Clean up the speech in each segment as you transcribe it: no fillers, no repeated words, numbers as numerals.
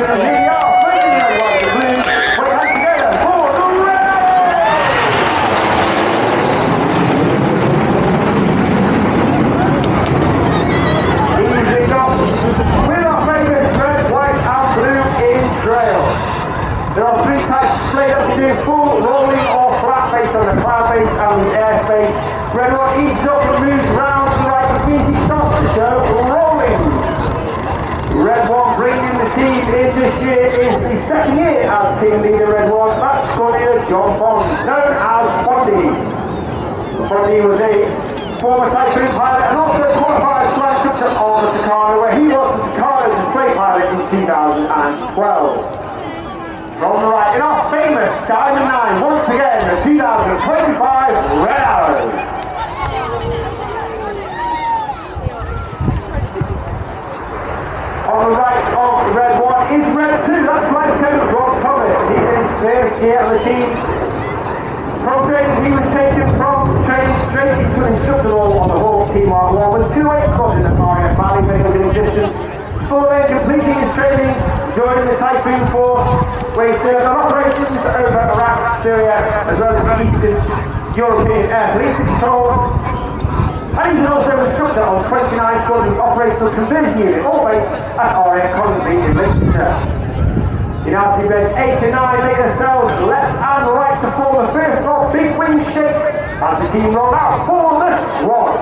and here we are, breaking the red, white and blue. Put your hands together for the red! Easy enough. With our favourite red, white and blue in trail. There are three types straight up to do full, rolling or flat based on the cloud base and the airspace. Red one eats up and moves round to the right, which means he starts the show rolling. Red one bringing the team in this year is the second year as team leader Red one. That's Cornelia John Bond, known as Bondy. Bondy was a former Typhoon pilot and also qualified flight instructor on the Takano, where he was the Takano display pilot in 2012. From the right, in our famous Diamond 9, once again, the 2025 Red Arrows. On the right of Red 1 is Red 2, that's Flight Lieutenant Rob Thomas. He is first year of the team. From training, he was taken from training straight into an instructor role on the Hawk Team Mark 1 with 2-8 squadron at RAF Valley Medical Distance. Before then completing his training, joining the Typhoon Force, where he served on operations over Iraq, Syria, as well as the Eastern European Air Police Patrol. And he's also an instructor on 29 Squadron Operational Conversion Unit, all based at RAF Coventry in Lincolnshire. In RC Beds 8 to 9 later cells left and right to form the first of big wing shape as the team roll out for the squad.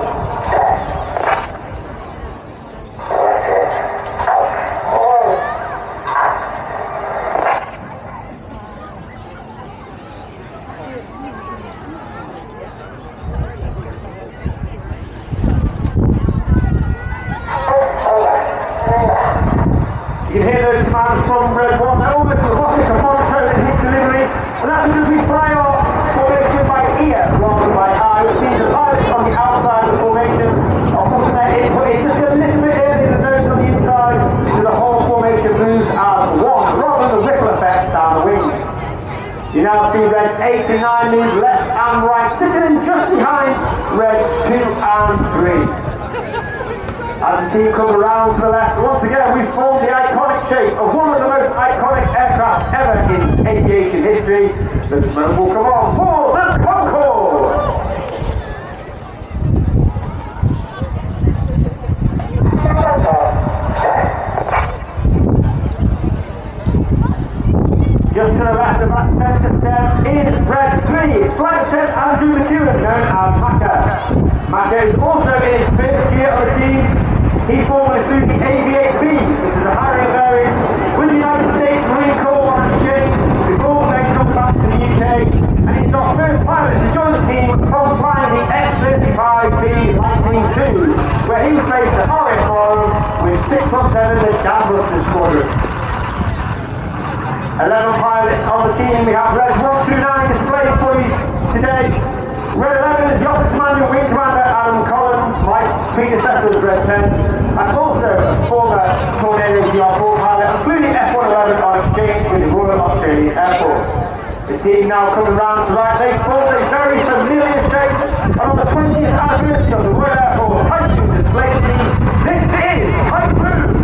You can hear those commands from Red 1. They're almost robotic upon tone and hit delivery, and that's because we fly our formation by ear rather than by eye, which means the pilots on the outside of the formation are putting their input in just a little bit earlier than those on the inside, so the whole formation moves as one, rather than the ripple effect down the wing. You now see Red 8 and 9 move left and right, sitting in just behind Red 2 and 3. As the team comes around to the left, once again we form the iconic shape of one of the most iconic aircraft ever in aviation history. The smoke will come on for the Concorde! Just to the left of that centre step is Red 3, Flight Lieutenant Andrew McEwen, known as Macca. Macca is also in his first year of the team. He formerly flew the AV-8B, which is a Harrier variant, with the United States Marine Corps on exchange before they come back to the UK. And he's our first pilot to join the team from flying the X-35B Lightning II, where he was based at RAF Forum with 617 the Danbuster Squadron. 11 pilots on the team. We have Red 129 displayed for you today. Red 11 is the Officer Commander, Wing Commander Adam Collins, my predecessor was Red 10, and also a former Tornado GR4 pilot and flew the F-111 on exchange with the Royal Australian Air Force. The team now coming round to right, they form a very familiar shape, and on the 20th anniversary of the Royal Air Force Typhoon display team, this is Typhoon!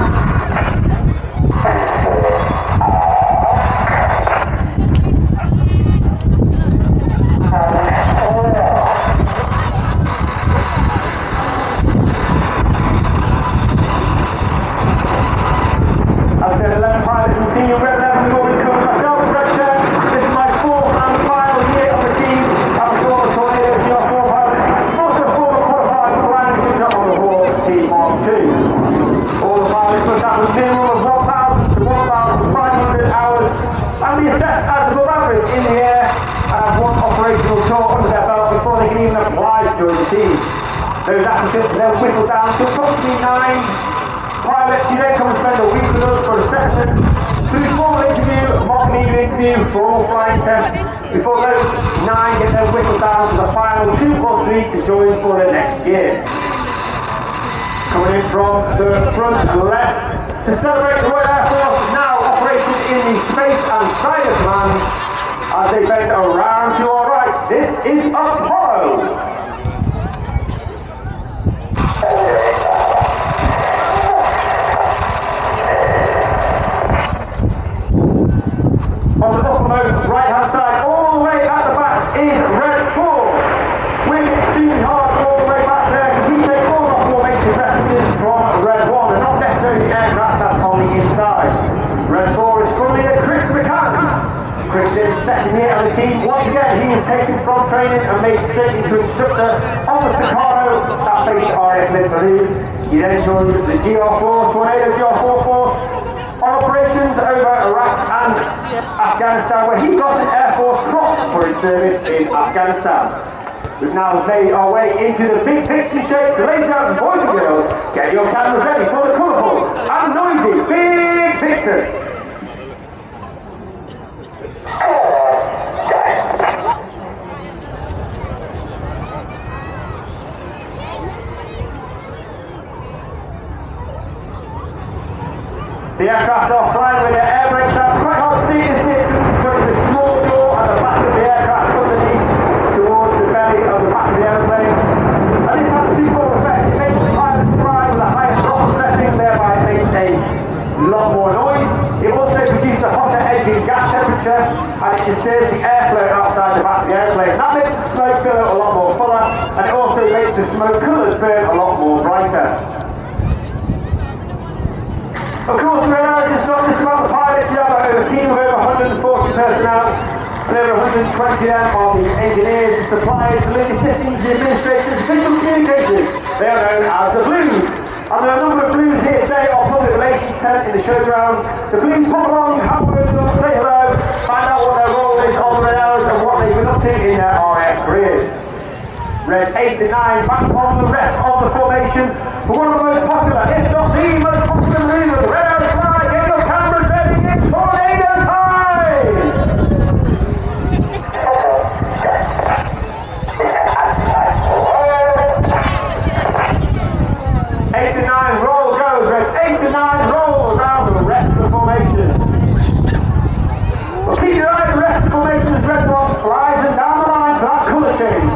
I've said 11 pilots in the team, Red 11 will be coming myself, Red 10. This is my fourth and final year on the team. I'm a former Tornado GR4 pilot, also a former qualified flying instructor on the Hawk Team Mark 2. All the pilots must have a minimum of 1,000 to 1,500 hours and be assessed as above average in the air and have one operational tour under their belt before they can even apply to join the team. Those applicants then whittled down to approximately 9 pilots. You then come and spend a week with us for assessment, through formal interview, mock meeting interview, formal flying test, before those 9 get then whittled down to the final 2 or 3 to join for the next year. Coming in from the front and left to celebrate the Royal Air Force, now operating in the Space and Cyber Command, as they bend around to our right. This is Apollo. second year of the team. Once again, he was taken from training and made straight into instructor on the Staccato that faced RAF Red Arrows. He then joined the GR4, Tornado GR4 force on operations over Iraq and Afghanistan, where he got an Air Force Cross for his service in Afghanistan. We've now made our way into the big picture shape. So ladies and boys and girls, get your cameras ready for the colourful and noisy big picture. The aircraft are flying with their air brakes out. Quite hard to see this distance because the small door at the back of the aircraft underneath towards the belly of the back of the aeroplane. And this has a twofold effect. It makes the pilot fly with a higher throttle setting, thereby it makes a lot more noise. It also produces a hotter engine gas temperature and it disturbs the airflow outside the back of the aeroplane. That makes the smoke billow a lot more fuller and it also makes the smoke colours burn a lot more brighter. Of course, the Red Arrows is not just about the pilots, we have a team of over 140 personnel and over 120 of them are the engineers, the suppliers, the logisticians, the administrators, official communicators. They are known as the Blues. And there are a number of Blues here today on public relations tent in the showground. The Blues pop along, have a word with them, say hello, find out what their role is on the Red Arrows and what they've been up to in their RAF careers. Red 8 and 9 back on the rest of the formation for one of the most popular, if not the most popular maneuvers. Red Arrows fly, get your cameras ready, it's tornado time! 8 and 9 roll goes, Red 8 and 9 roll around the rest of the formation. Well, keep your eye on the rest of the formation as Red 1 flies and down the line for that colour change.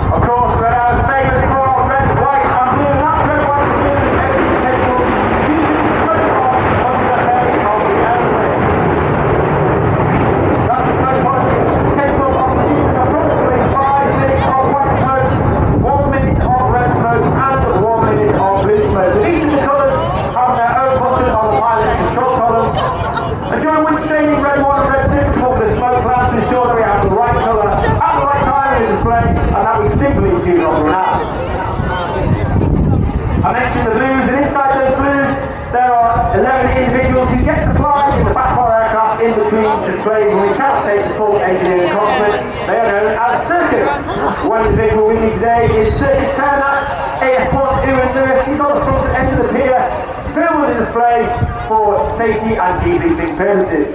Of course, Red Arrows famous for red, white and blue. That's red, white and blue is every table using the smoke bomb under the belly of the aeroplane. That's the smoke bomb capable of producing approximately 5 minutes of white smoke, 1 minute of red smoke and 1 minute of blue smoke. And each of the colours have their own button on the pilot's control column. And during which training, Red 1 and Red 6 come up with a smoke lamp to ensure that we have the right colour at the right time in the display and that we simply do not run out. I mentioned the Blues, and inside those Blues there are 11 individuals who get to fly in the back of our aircraft in between displays when we can't take the full engineering complement. They are known as Circus. One individual with me today is Circus Turner, AF1 Ewan Lewis. He's on the front end of the pier, filming the display for safety and debriefing purposes.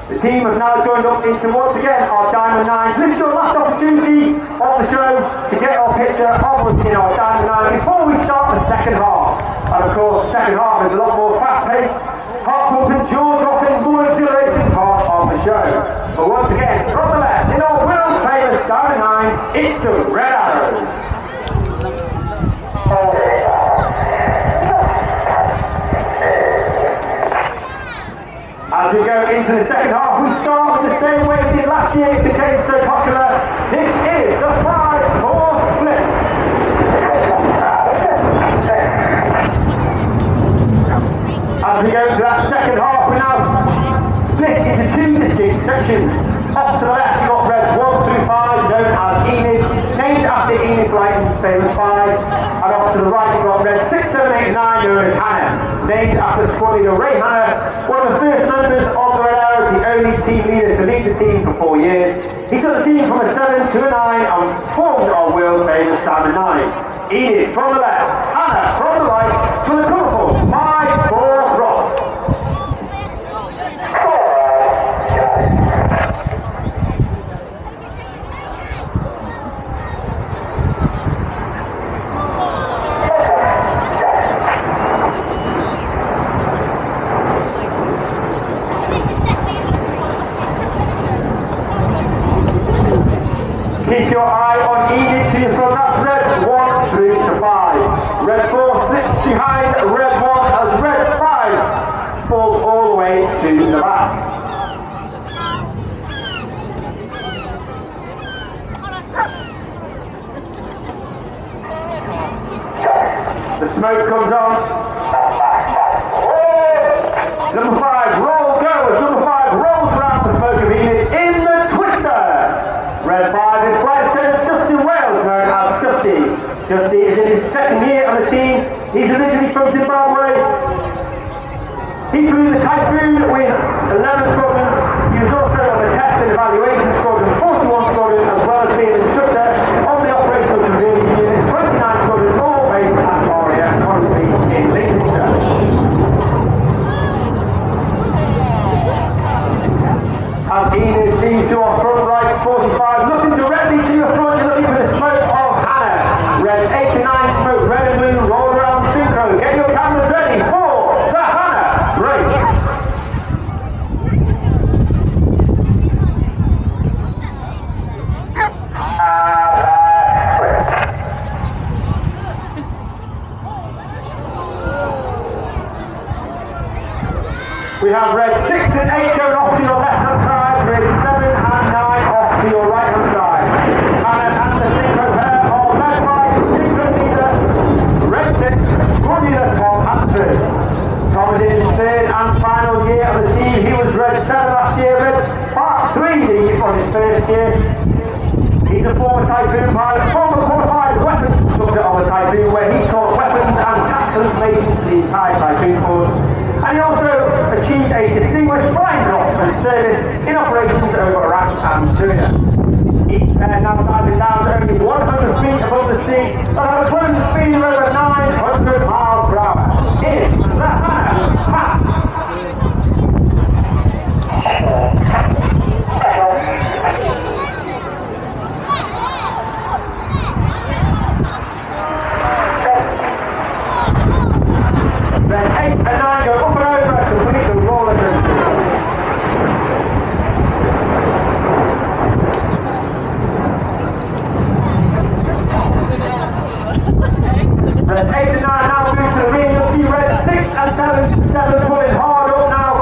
The team have now joined up into once again our Diamond 9s. This is your last opportunity on the show to get our picture of us in our Diamond 9 before we start the second half. And of course, the second half is a lot more fast-paced, heart-pumping, jaw-dropping, more exhilarating part of the show. But once again, from the left, in our world-famous Diamond 9, it's the Red Arrows. As we go into the second half, we start the same way we did last year. It became so popular. This is the 5-4 split. As we go to that second half, we now split into 2 distinct sections. Off to the left, we've got Reds 1 through 5, known as Enid, named after Enid Blyton's famous 5. And off to the right, we've got Reds 6, 7, 8, and 9, known as Hannah, named after Squad Leader Ray Hannah, one of the first members of the Red Arrows, the only team leader to lead the team for 4 years. He took the team from a 7 to a 9 and formed our world famous Diamond 9. Enid from the left, Hannah from the right, for the colourful 5-4 rock. Keep your eye on Enid to your front. That's Red 1 through to 5. Red 4 slips behind Red 1 as Red 5 falls all the way to the back. The smoke comes on. Number 5, roll goers. Number 5 rolls around the smoke of Enid in the twister. Red 5 is flight attendant Dusty Wales, known as Dusty. Dusty is in his second year on the team. He's originally from Zimbabwe. He flew the Typhoon with 11 squadrons. He was also on the test and evaluation squadron, 41 squadron, as well as being an instructor on the operational civilian unit, 29 squadron, all based at RAF in Lincolnshire. As Enid leads to our front right, 45, looking directly to your front, you're looking for the smoke of Hannah. Red 8 to 9, smoke red and blue, roll around synchro. Get your cameras ready for the Hannah race. We have red 6 and 8 going off to your left-hand side, red 7 and 9 off to your right-hand side. And the synchro pair are red 5, synchro leader, red 6, squad leader Tom and 2. Tom is in his third and final year of the team. He was red 7 last year, red 3 on his first year. He's a former Typhoon pilot, former qualified weapons instructor on the Typhoon, where he taught weapons and tactical information to the entire Typhoon force. And he also achieved a distinguished flying drop for his service in operations over Iraq and Syria. Each pair now diving down to only 100 feet above the sea, but have a closing speed of over 900 miles per hour. In the Hannah Pass. Then 8 and 9 go up and over and complete the roller coaster. Red 8 and 9 now move to the rear. You'll see red 6 and 7 pulling hard up now.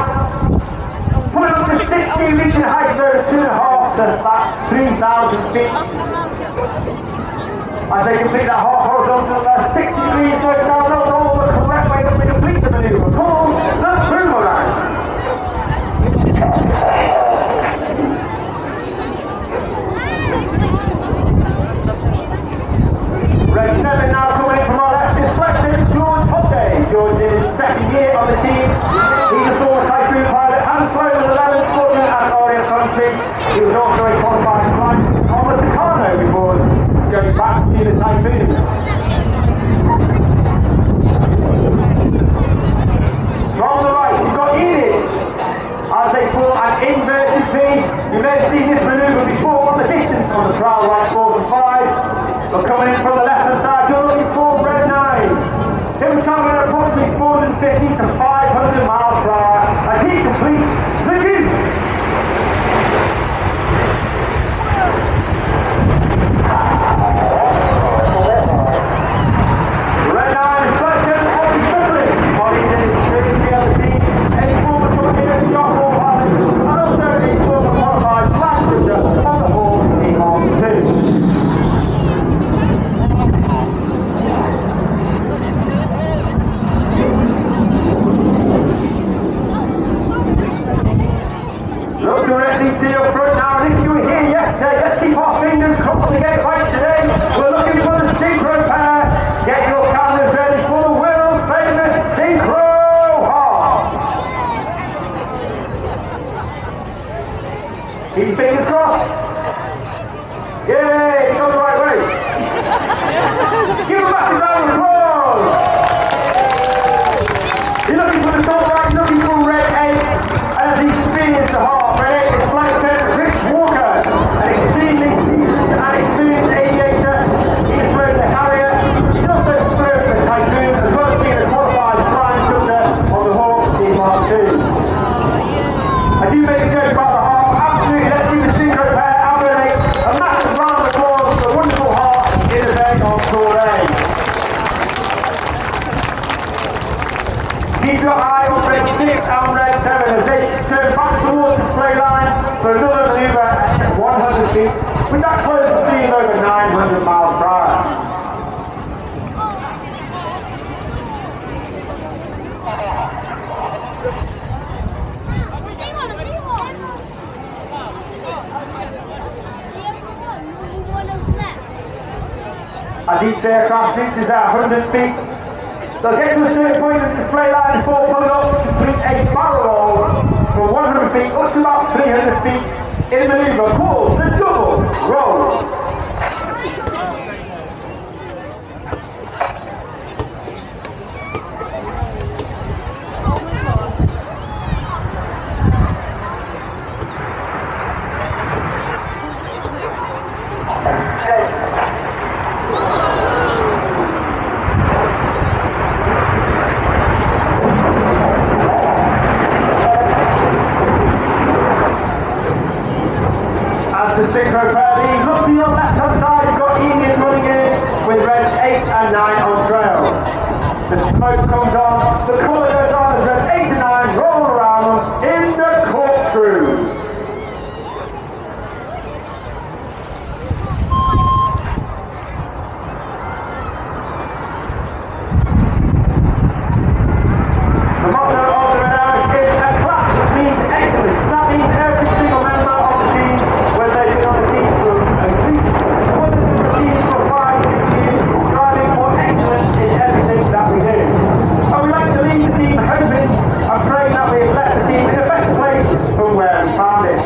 Pulling up to 60, reaching a height of over 2.5 to about 3,000 feet. As they complete that half horizontal, 60 degrees going down, not all the correct way to complete the manoeuvre. Called the boomerang. Red 7 now coming in from our left is Fletcher George Hobday. George is his second year on the team. He's a former Typhoon pilot and flown with 11 squadron at Orient Country. He was also a qualified flight on the Tucano before going back to the Typhoon. From the right, you've got Enid as they pull an inverted V. You may have seen this manoeuvre before on the distance on the trial right 4 and 5. But coming in from the left hand side, you're looking for red 9. He was travelling at approximately 450 to 500 miles per hour as he completes the Duke. Red 9 is Fletcher Bobby Strickland. Bobby's in his third year on the team. A former soldier, John Hall pilot, and also a former qualified flag instructor on the force team on 2. Look directly to your front now, and if you were here yesterday, let's keep our fingers crossed to get it right today. We're looking for the synchro pair. Get your cameras ready for the world famous synchro hop. Keep your fingers crossed. Yay, it's gone the right way. Give a massive round of applause. You're looking for the top right, you're looking for red 8, and as he spins the heart, red 8 is flight attendant Rich Walker, an extremely seasoned and experienced aviator. He's flown the Harrier, he's also flown the Typhoon, as well as being a qualified flying instructor on the Hawk team Mark 2. I do make a joke about the heart, absolutely, let's see the synchro pair, Albert 8, a massive round of applause for the wonderful heart in the event on Tour A. Keep your eye on red 6 and red 7 as they turn back towards the spray line for another manoeuvre at 100 feet, with that close speed over 900 miles per hour. As each aircraft reaches at 100 feet, they'll get to a certain point in the display line before pulling up to complete a barrel roll from 100 feet up to about 300 feet in a manoeuvre called the double roll. The synchro party, look to your left hand side, you've got Ian running in with reds 8 and 9 on trail. The smoke comes on, the colour goes on as reds 8 and 9 roll around in the corkscrew. The motto of the Red Arrows is a clap, which means excellence. That means every single member of the team, whether they've been on the team for at least one of the teams for 5 or 6 years, striving for excellence in everything that we do. And we like to leave the team hoping and praying that we have left the team in a better place from where we found it.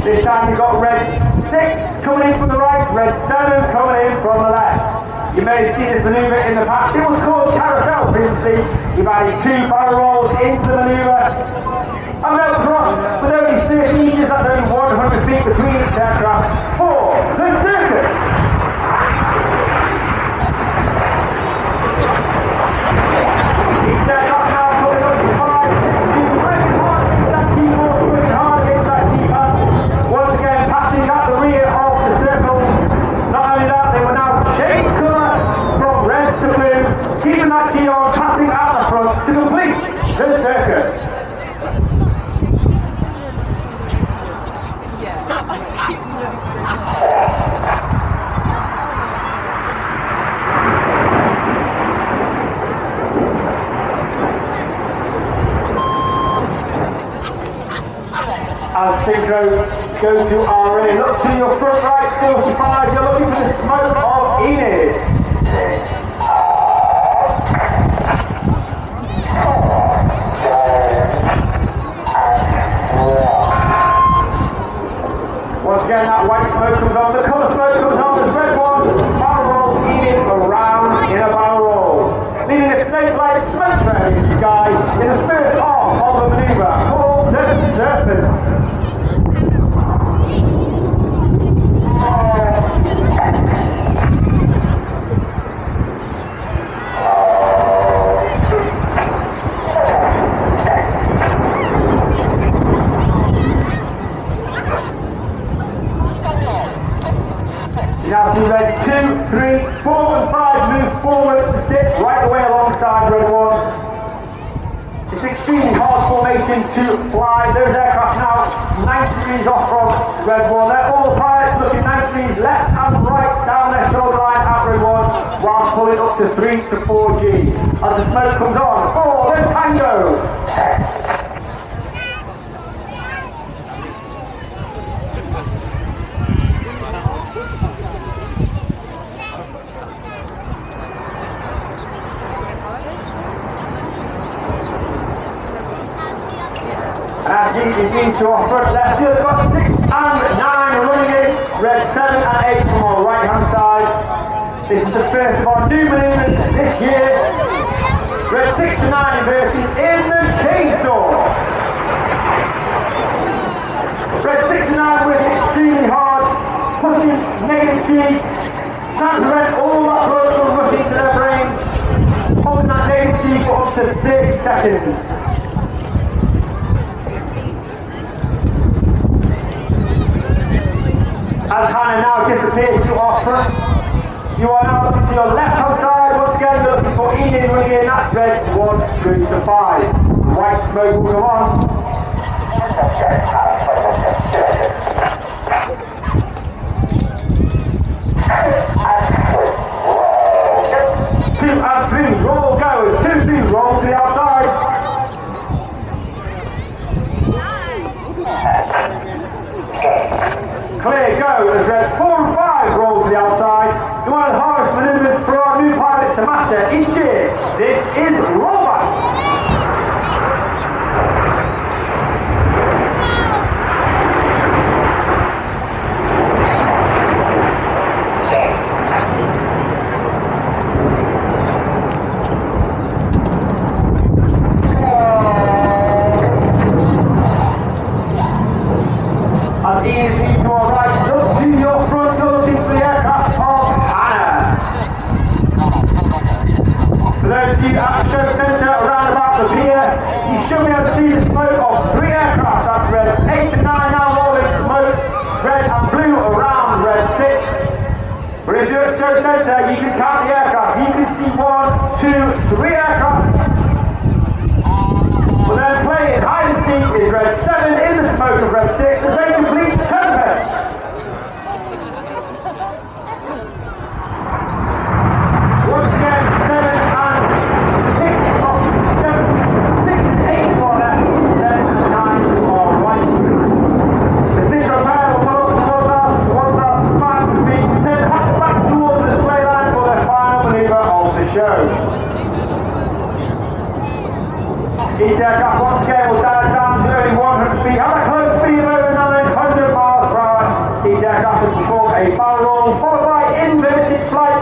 This time we've got red 6 coming in from the right, red 7 coming in from the left. You may have seen this manoeuvre in the past. It was called carousel previously. We've added 2 barrel rolls into the manoeuvre. And no cross, with only 30 metres, that's only 100 feet between each aircraft for the circus. Each aircraft now pulling up to 5, 6, 2, working hard against that keyboard, working hard against that keypad. Once again, passing at the rear of the circle. Not only that, they will now change colour from red to blue, keeping that key on, passing out the front to complete the circus. As synchro goes to RA, look to your front right, 45, you're looking for the smoke of Enid. Once again, that white smoke comes on, the colour smoke comes on, the red one, barrel roll Enid around in a barrel roll, leaving a snake-like smoke trail in the sky in the first half of the manoeuvre called the serpent. Now see red 2, 3, 4 and 5 move forward to sit right away alongside red 1. It's extremely hard formation to fly. Those aircraft now 90 degrees off from red 1. They're all pilots looking 90 degrees left and right down their shoulder line at red 1 while pulling up to 3 to 4G. As the smoke comes on for the tango. As you can to our front left, you've got 6 and 9 running in, red 7 and 8 from our right hand side. This is the first of our new manoeuvres this year. Red 6 to 9 versus in the chainsaw. Red 6 to 9 working extremely hard, pushing negative G, trying to prevent all that blood from rushing to their brains, holding that negative G for up to 30 seconds. As Hannah now disappears to our front, you are now looking to your left hand side. Once again, you're looking for Ian running in. That's red 1 through to 5. White smoke will go on. 2 and 3, roll go. 2, 3, roll to the outside. Clear go as red 4 and 5 roll to the outside. You want to harvest is Robert. And easy to our right, look to your front, you're looking for the aircraft of Hannah. For those of you at the show centre around about the pier, you should be able to see the smoke of 3 aircraft. That's red 8 and 9 now rolling smoke, red and blue around red 6. But if you're at the show centre, you can count the aircraft. You can see 1, 2, 3 aircraft. But then playing hide and seek is red 7 in the smoke of red 6 as they complete tournament. Once again, 7 and 6 of 7, 6 and 8 for left, 10 and 9 for right. The single pair will follow up to 1,500 feet, turn back towards the display line for their final maneuver of the show. Each aircraft once again will dive down to only 100 feet, have a close speed of over 900 miles per hour. Each aircraft will perform a barrel roll followed by inverted flight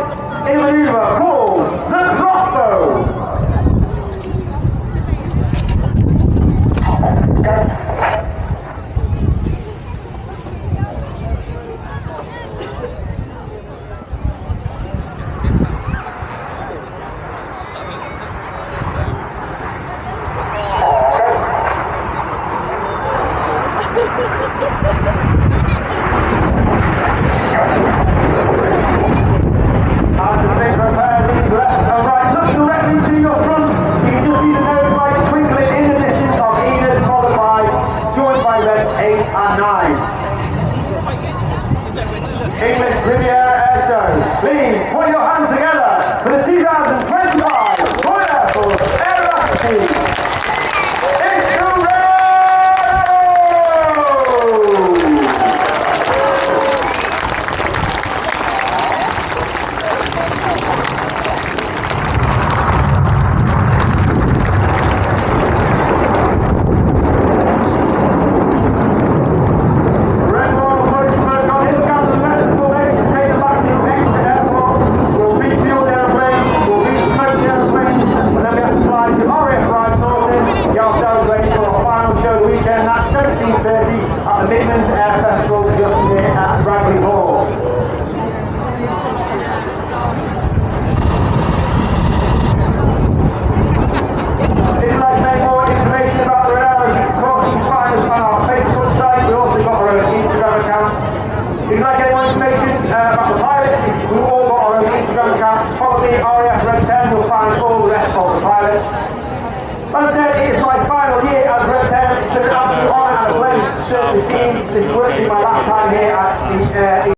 in a maneuver called the crossbow. As the big repair leads left and right, look directly to your front. You can just see the nose lights twinkling in the distance of Enid, followed by, joined by red 8 and 9. English Riviera Airshow, please put your hands together for the 2025 Royal RAF team. It's the Red Arrows! At the Midlands Air Festival just here at Bradley Hall. If you'd like to make more information about the Red Arrows, you can find us on our Facebook site. We've also got our own Instagram account. If you'd like any more information about the pilots, we've all got our own Instagram account. Follow me, RAF Red 10, you'll find all the rest of the pilots. As I said, it is my final year as Red 10. It's been an absolute honour and a pleasure to serve the team. This is working my last time here at the